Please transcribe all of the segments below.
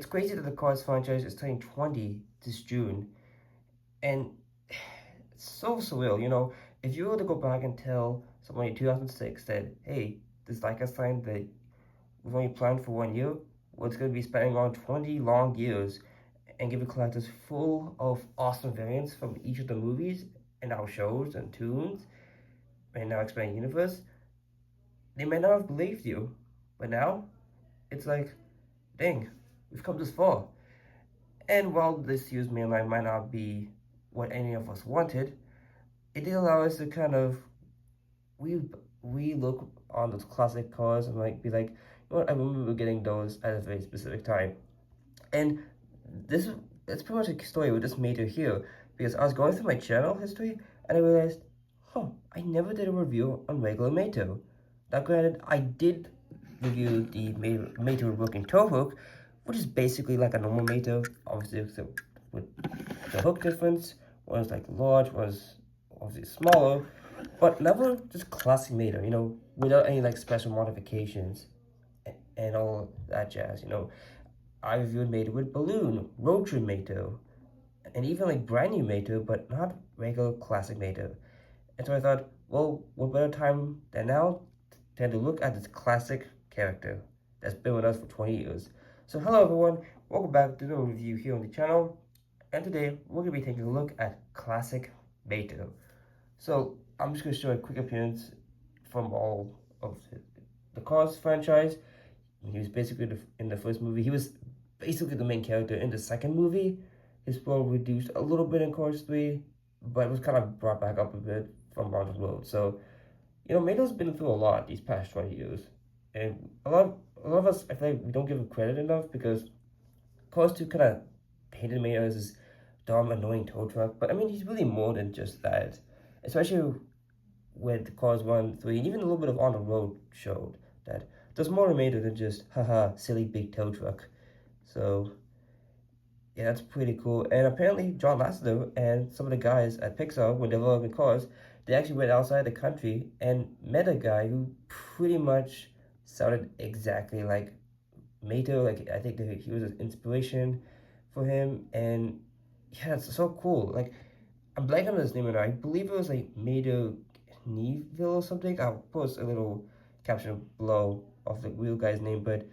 it's crazy that the Cars franchise is turning 20 this June, and it's so surreal. If you were to go back and tell someone in 2006 that, hey, this diecast line that was only planned for 1 year, was going to be spending on 20 long years and give collectors full of awesome variants from each of the movies and our shows and tunes and now expanding universe, they may not have believed you. But now, it's like, dang, we've come this far. And while this year's mainline might not be what any of us wanted, it did allow us to kind of we look on those classic cars and like be like, you know what, I remember getting those at a very specific time. And this it's pretty much a story with this Mater here, because I was going through my channel history and I realized, I never did a review on regular Mater. Now granted, I did review the Mater working tow hook, which is basically like a normal Mater, obviously except with the hook difference. One is like large, one is obviously smaller, but never just classic Mater, without any like special modifications and all that jazz. I reviewed Mater with balloon, road trip Mater, and even like brand new Mater, but not regular classic Mater. And so I thought, well, what better time than now than to look at this classic character that's been with us for 20 years. So hello everyone, welcome back to the review here on the channel. And today we're going to be taking a look at classic Mater. So I'm just going to show a quick appearance from all of the Cars franchise. He was basically in the first movie. He was basically the main character in the second movie. His role reduced a little bit in Cars 3, but it was kind of brought back up a bit from On the Road. So, Mater's been through a lot these past 20 years. And a lot of us, I feel like we don't give him credit enough, because Cars 2 kind of painted Mater as this dumb, annoying tow truck. But I mean, he's really more than just that. Especially with Cars 1, 3, and even a little bit of On the Road showed that there's more to Mater than just, haha, silly big tow truck. So, yeah, that's pretty cool. And apparently, John Lasseter and some of the guys at Pixar, when developing Cars, they actually went outside the country and met a guy who pretty much sounded exactly like Mater. Like, I think that he was an inspiration for him. And yeah, it's so cool. Like, I'm blanking on his name, and I believe it was like Mater Neville or something. I'll post a little caption below of the real guy's name, but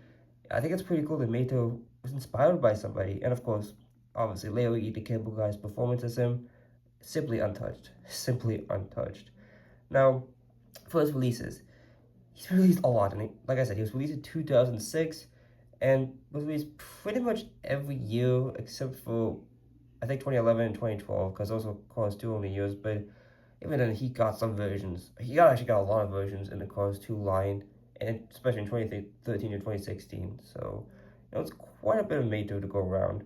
I think it's pretty cool that Mater was inspired by somebody. And of course, obviously, Leo E. the Cable Guy's performance as him, simply untouched. Simply untouched. Now, for his releases, he's released a lot. And like I said, he was released in 2006 and was released pretty much every year except for, I think, 2011 and 2012, because those were Cars 2 only years. But even then, he got some versions. He actually got a lot of versions in the Cars 2 line, and especially in 2013 to 2016. So, it's quite a bit of Mater to go around.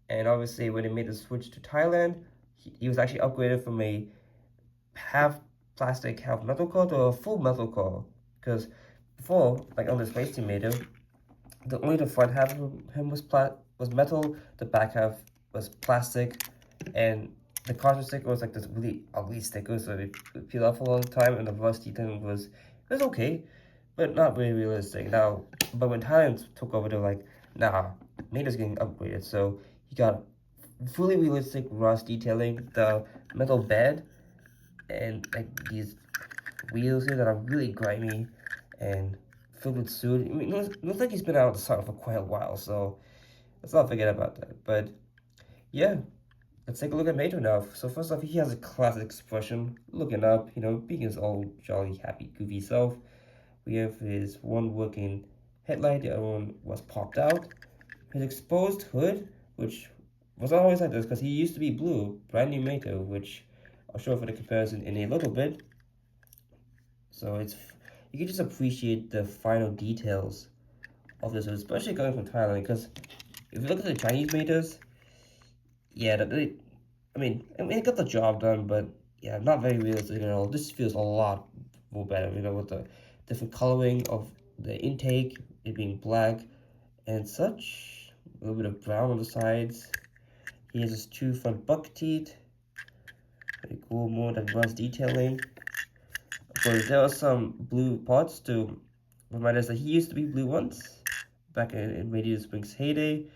And obviously, when they made the switch to Thailand, he was actually upgraded from a half plastic, half metal car to a full metal car. Because before, like on this Race Team Mater, only the front half of him was metal, the back half was plastic, and the caution sticker was like this really ugly sticker, so it peeled off a long time, and the rusty thing was okay, but not very realistic. Now, but when Thailand took over, they're like, nah, Mater's getting upgraded, so he got fully realistic rust detailing, the metal bed, and like these wheels here that are really grimy and filled with soot. I mean, it looks like he's been out of the sun for quite a while, so let's not forget about that. But yeah, let's take a look at Mater now. So first off, he has a classic expression, looking up, being his old jolly, happy, goofy self. We have his one working headlight, the other one was popped out. His exposed hood, which was not always like this, because he used to be blue, brand new Mater, which I'll show for the comparison in a little bit. So you can just appreciate the final details of this, especially coming from Thailand, because if you look at the Chinese Maters, yeah, it got the job done, but yeah, not very realistic at all. This feels a lot more better, with the different coloring of the intake, it being black and such, a little bit of brown on the sides. He has his two front buck teeth, very cool, more than rust detailing. Of course, there are some blue parts to remind us that he used to be blue once, back in Radiator Springs' heyday.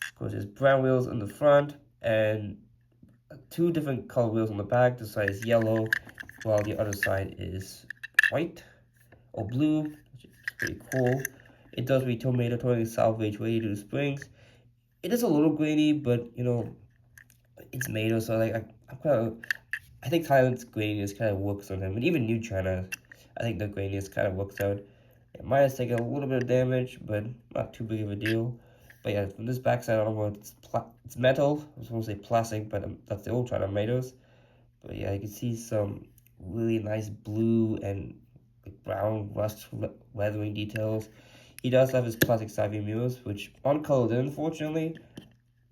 Of course, there's brown wheels in the front and two different color wheels on the back. This side is yellow, while the other side is white or blue, which is pretty cool. It does read tomato towing salvage ready to springs. It is a little grainy, but you know, it's Mato, so like I'm kind of, I think Thailand's graininess kind of works on them, and even New China, I think the graininess kind of works out. It might have taken a little bit of damage, but not too big of a deal. But yeah, from this backside onward, it's metal. I was going to say plastic, but that's the old China tomatoes. But yeah, you can see some really nice blue and like brown rust weathering details. He does have his classic side mirrors, which aren't colored in, unfortunately.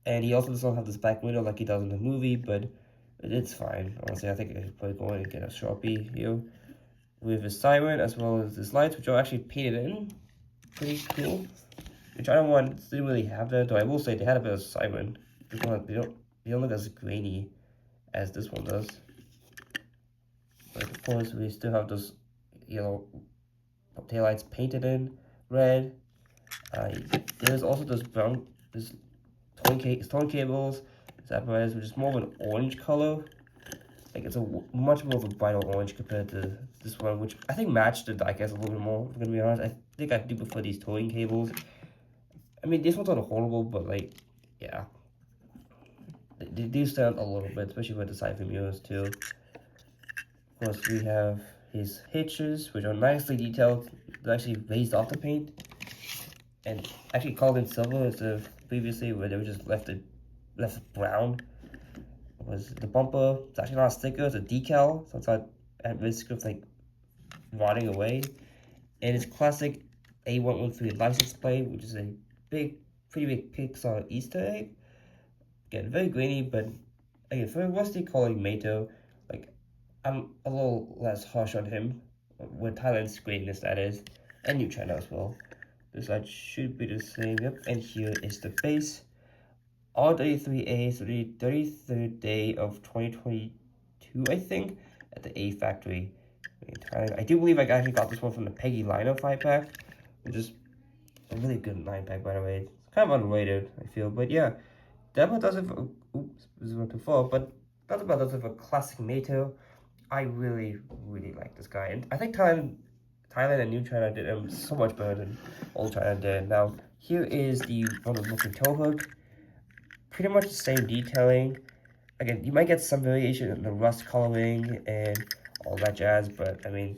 And he also doesn't have this back window like he does in the movie, but it's fine. Honestly, I think I should probably go in and get a Sharpie here with his siren as well as his lights, which are actually painted in. Pretty cool. Which I don't want, didn't really have that, though I will say they had a bit of siren. They don't look as grainy as this one does. But of course, we still have those yellow taillights painted in red. There's also this brown, this towing cables, this apparatus, which is more of an orange color. Like it's a much more of a brighter orange compared to this one, which I think matched the diecast a little bit more. If I'm gonna be honest, I think I do prefer these towing cables. I mean, these ones aren't horrible, but like, yeah, they do stand a little bit, especially with the side view mirrors too. Of course, we have his hitches, which are nicely detailed. They're actually raised off the paint, and actually called in silver instead of previously where they were just left brown. Was the bumper? It's actually not a sticker; it's a decal, so it's not at risk of like rotting away. And it's classic A113 license plate, which is a pretty big Pixar Easter egg. Again, very grainy, but again, for a rusty calling Mato, like I'm a little less harsh on him with Thailand's graininess, that is, and New China as well. This side should be the same. Yep, and here is the base. R33A, so the 33rd day of 2022, I think, at the A factory in Thailand. I do believe I actually got this one from the Peggy Liner 5-pack, which is a really good 9-pack, by the way. It's kind of underrated, I feel, but yeah, that about does it for, oops, this is one too far, but that about does it for classic Mato. I really, really like this guy, and I think Thailand and New China did him so much better than Old China did. Now, here is the one with looking toe hook. Pretty much the same detailing. Again, you might get some variation in the rust coloring and all that jazz, but I mean,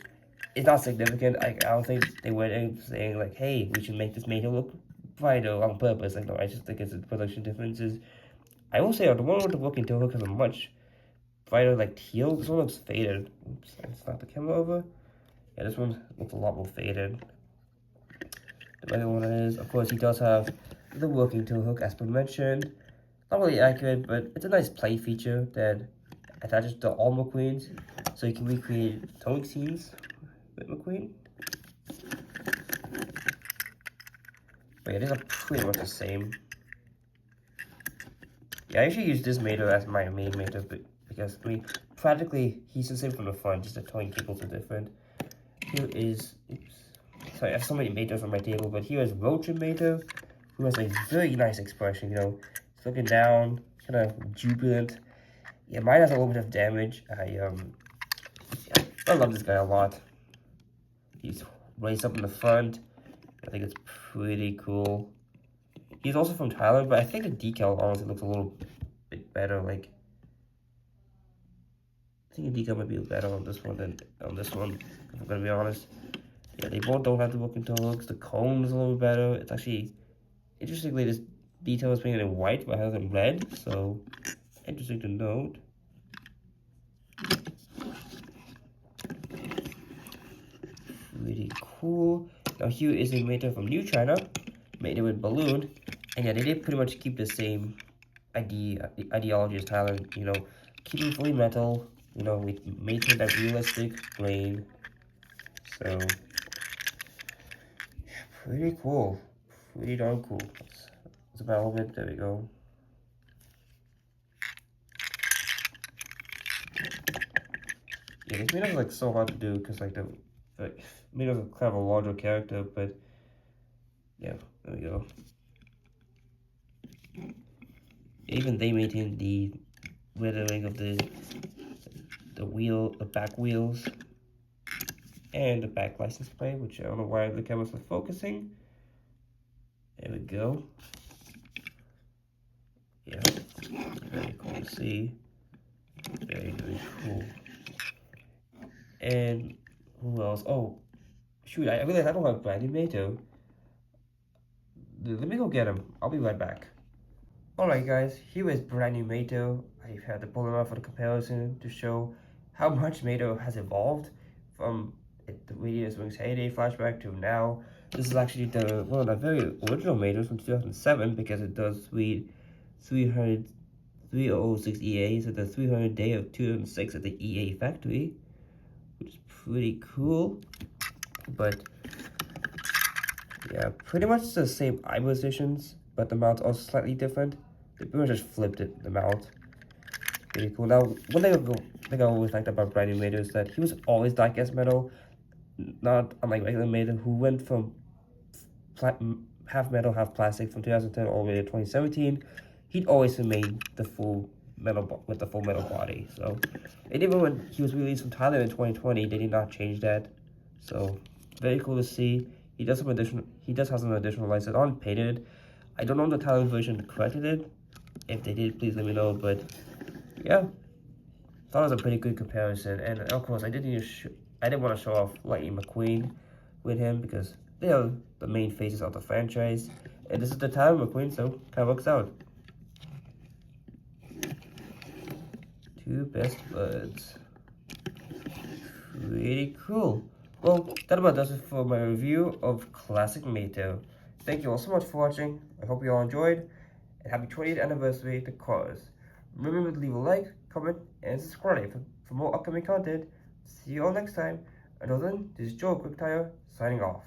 it's not significant. I don't think they went in saying like, hey, we should make this Mato look brighter on purpose. Like, no, I just think it's the production differences. I will say, the one with the working toe hook has a much brighter, like, teal. This one looks faded. Oops, I snapped the camera over. Yeah, this one looks a lot more faded. The other one is, of course, he does have the working toe hook, as per mentioned. Not really accurate, but it's a nice play feature that attaches to all McQueens, so you can recreate towing scenes with McQueen. But yeah, these are pretty much the same. Yeah, I usually use this Mato as my main Mato, because I mean, practically he's the same from the front, just the towing cables are different. Here is, oops, sorry, I have so many Matos on my table, but here is Roach Mato, who has a very nice expression, you know, he's looking down, kind of jubilant. Yeah, mine has a little bit of damage. Yeah, I love this guy a lot. He's raised up in the front. I think it's pretty cool. He's also from Thailand, but I think the decal honestly looks a little bit better. Like, I think the decal might be better on this one than on this one, if I'm gonna be honest. Yeah, they both don't have the working toe hooks. The cone is a little better. It's actually, interestingly, this detail is painted in white rather than red, so interesting to note. Really cool. Now here is a Mato from New China, made it with balloon, and yeah, they did pretty much keep the same ideology as Thailand. You know, keeping fully metal. You know, we maintain that realistic grain. So pretty cool, pretty darn cool. That's about all of it. There we go. Yeah, this Mino's like so hard to do because like Mino's kind of a larger character, but yeah, there we go. Even they maintain the weathering of the back wheels, and the back license plate, which I don't know why the cameras are focusing. There we go. Yeah, very cool to see. Very, very cool. And who else? Oh, shoot, I realized I don't have brand new Mato. Let me go get him. I'll be right back. Alright guys, here is brand new Mato. I've had to pull him out for the comparison to show how much Mato has evolved from the Radius Wings heyday flashback to now. This is actually one of the very original Matos from 2007 because it does read 3006 EA, so the 300 day of 2006 at the EA factory, which is pretty cool. But yeah, pretty much the same eye positions, but the mount's also slightly different. They pretty much just flipped it, the mount. Pretty cool. Now, one thing I always liked about Brand New Mato is that he was always die-cast metal, not unlike regular Mato, who went from half metal, half plastic from 2010 all the way to 2017. He'd always remained the full metal with the full metal body. So, and even when he was released from Thailand in 2020, they did not change that. So, very cool to see. He does have some additional lights that aren't painted. I don't know if the Thailand version corrected it. If they did, please let me know. But yeah, thought it was a pretty good comparison. And of course, I did want to show off Lightning McQueen with him because they are the main faces of the franchise, and this is the time of McQueen, so kind of works out. Two best buds. Pretty cool. Well, that about does it for my review of Classic Mato. Thank you all so much for watching. I hope you all enjoyed, and happy 20th anniversary to Cars. Remember to leave a like, comment, and subscribe for more upcoming content. See you all next time. Until then, this is Joe Quick Tire signing off.